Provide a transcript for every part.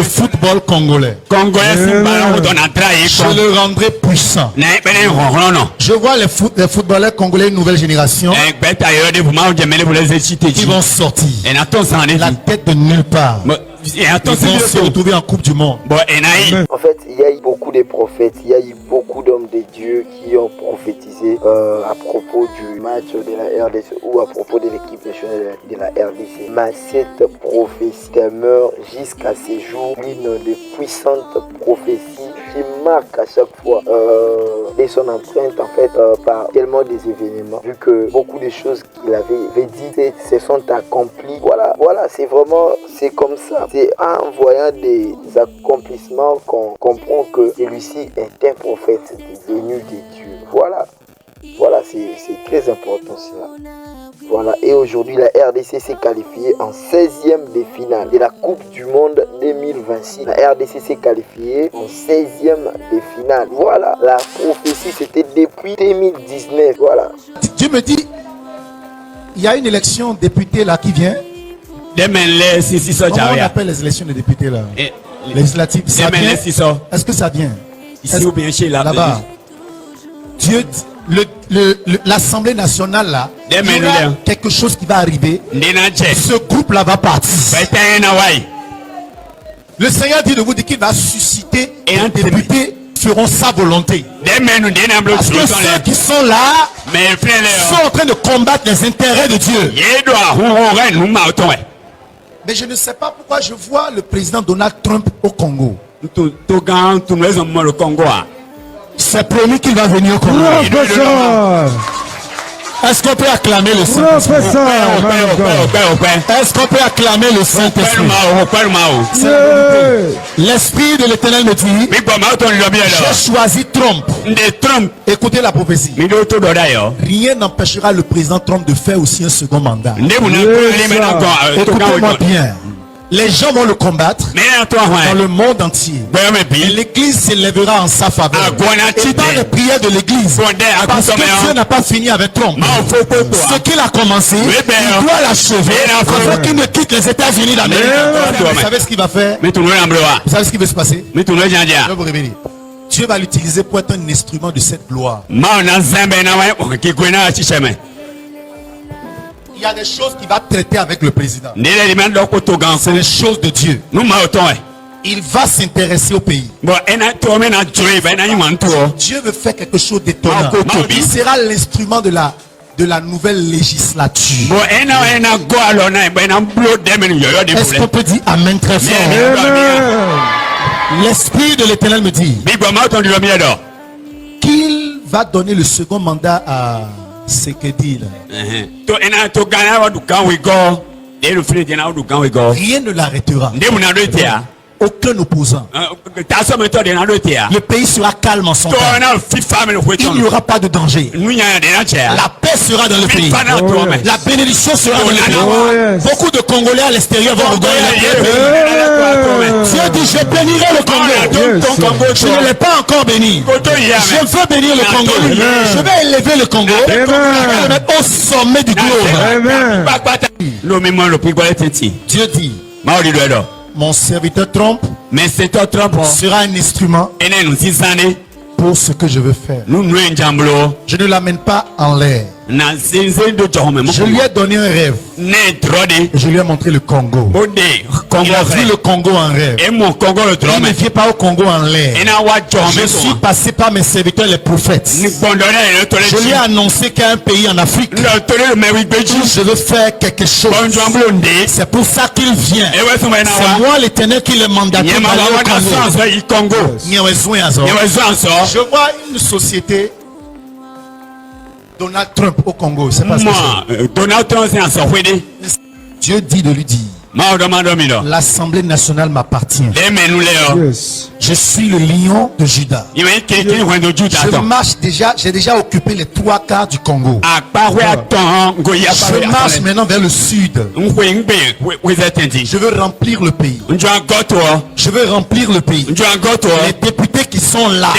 football congolais. Je le rendrai puissant. Je vois les footballeurs congolais de nouvelle génération qui vont sortir la tête de nulle part. Ils vont se retrouver en Coupe du Monde. En fait, il y a eu beaucoup de prophètes, il y a eu beaucoup d'hommes de Dieu qui ont prophétisé à propos du match de la RDC ou à propos de l'équipe nationale de la RDC. Mais cette prophétie demeure jusqu'à ce jour une des puissantes prophéties qui marque à chaque fois et son empreinte en fait par tellement des événements, vu que beaucoup de choses qu'il avait dit se sont accomplies. Voilà, c'est vraiment, c'est comme ça. C'est en voyant des accomplissements qu'on comprend que celui-ci est un prophète devenu de Dieu. Voilà, c'est très important cela. Voilà, et aujourd'hui la RDC s'est qualifiée en 16e de finale de la Coupe du Monde 2026. La RDC s'est qualifiée en 16e de finale. Voilà, la prophétie c'était depuis 2019. Voilà. Dieu me dit, il y a une élection député là qui vient. Comment on appelle les élections de députés là? Législatives. Ça vient? Est-ce que ça vient? Ici ou bien chez là-bas. Dieu, l'Assemblée nationale là, il y aura quelque chose qui va arriver. Ce groupe là va partir. Le Seigneur dit de vous dire qu'il va susciter et un député feront sa volonté. Parce que ceux qui sont là sont en train de combattre les intérêts de Dieu. Mais je ne sais pas pourquoi je vois le président Donald Trump au Congo. C'est promis qu'il va venir au Congo. Est-ce qu'on peut acclamer le Saint-Esprit? Est-ce qu'on peut acclamer le Saint-Esprit? L'Esprit de l'Éternel me dit, j'ai choisi Trump. Écoutez la prophétie. Rien n'empêchera le président Trump de faire aussi un second mandat. Écoutez-moi bien. Les gens vont le combattre dans le monde entier. Et l'église s'élèvera en sa faveur. Et par les prières de l'église, parce que Dieu n'a pas fini avec Trump. Ce qu'il a commencé, il doit l'achever afin qu'il ne quitte les États-Unis d'Amérique. Vous savez ce qu'il va faire? Vous savez ce qui va se passer? Je vais vous révéler. Dieu va l'utiliser pour être un instrument de cette gloire. Il y a des choses qu'il va traiter avec le président. C'est les choses de Dieu. Il va s'intéresser au pays. Dieu veut faire quelque chose d'étonnant. Il sera l'instrument de la nouvelle législature. Est-ce qu'on peut dire Amen très fort? L'Esprit de l'Éternel me dit qu'il va donner le second mandat à Sekedi. Rien ne l'arrêtera. Aucun opposant. Le pays sera calme en son temps. Il n'y aura pas de danger. La paix sera dans le pays. La bénédiction sera dans le pays. Beaucoup de Congolais à l'extérieur vont regarder le pays. Dieu dit, je bénirai le Congo. Je ne l'ai pas encore béni. Je veux bénir le Congo. Je vais élever le Congo. Je vais le mettre au sommet du globe. Dieu dit, mon serviteur Trump sera un instrument pour ce que je veux faire. Je ne l'amène pas en l'air. Je lui ai donné un rêve. Je lui ai montré le Congo. Il a vu le Congo en rêve. Il ne vient pas au Congo en l'air. Je suis passé par mes serviteurs les prophètes. Je lui ai annoncé qu'il y a un pays en Afrique. Je veux faire quelque chose. C'est pour ça qu'il vient. C'est moi l'Éternel qui le mandate au Congo. Je vois une société Donald Trump au Congo, c'est pas ce que c'est. Dieu dit de lui dire, l'Assemblée nationale m'appartient. Yes. Je suis le lion de Juda. Je marche déjà, j'ai déjà occupé les 3/4 du Congo. Je marche maintenant vers le sud. Je veux remplir le pays. Je veux remplir le pays. Les députés qui sont là,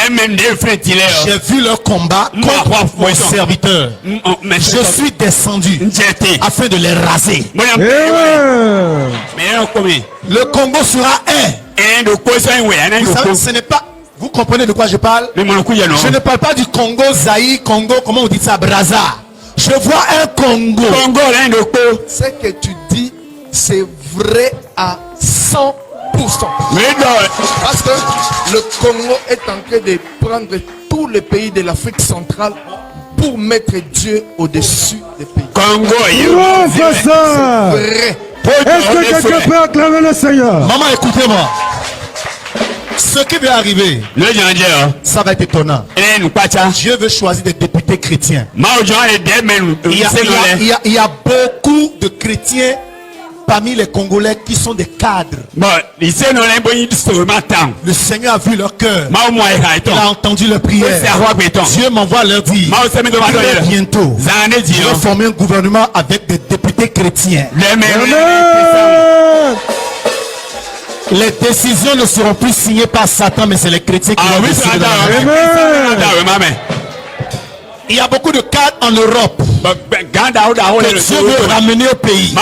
j'ai vu leur combat contre mon serviteur. Je suis descendu afin de les raser. Le Congo sera un. Vous savez, ce n'est pas... Vous comprenez de quoi je parle? Je ne parle pas du Congo, Zaïre, Congo, comment on dit ça, Brazza. Je vois un Congo. Ce que tu dis, c'est vrai à 100%. Parce que le Congo est en train de prendre tous les pays de l'Afrique centrale pour mettre Dieu au-dessus des pays. C'est vrai. Est-ce que quelqu'un peut acclamer le Seigneur? Maman, écoutez-moi. Ce qui va arriver, ça va être étonnant. Dieu veut choisir des députés chrétiens. Il y a beaucoup de chrétiens parmi les Congolais qui sont des cadres. Le Seigneur a vu leur cœur. Il a entendu leur prière. Dieu m'envoie leur dire très bientôt, je vais former un gouvernement avec des députés chrétiens. Les décisions ne seront plus signées par Satan, mais c'est les chrétiens qui vont décider. Il y a beaucoup de cadres en Europe que Dieu veut ramener au pays.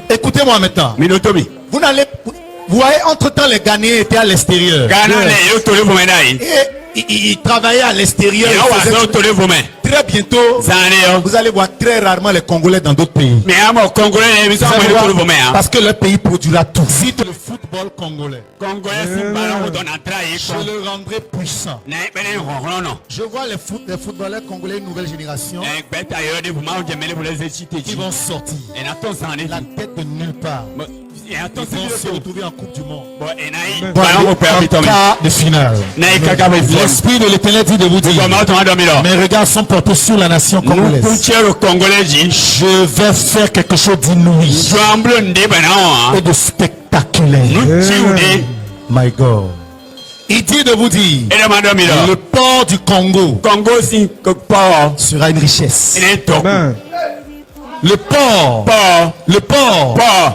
Écoutez-moi maintenant. Vous n'allez, vous voyez, entre-temps, les Ghanéens étaient à l'extérieur. Et ils travaillaient à l'extérieur. Très bientôt, vous allez voir très rarement les Congolais dans d'autres pays. Parce que le pays produira tout. Si le football congolais, je le rendrai puissant. Je vois les footballeurs congolais, une nouvelle génération, qui vont sortir la tête de nulle part. Ils vont se retrouver en Coupe du Monde. En cas de finale. L'Esprit de l'Éternel dit de vous dire, mes regards sont portés sur la nation congolaise. Je vais faire quelque chose d'inouï et de spectaculaire. My God. Il dit de vous dire, le port du Congo sera une richesse. Le port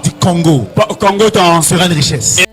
du Congo sera une richesse.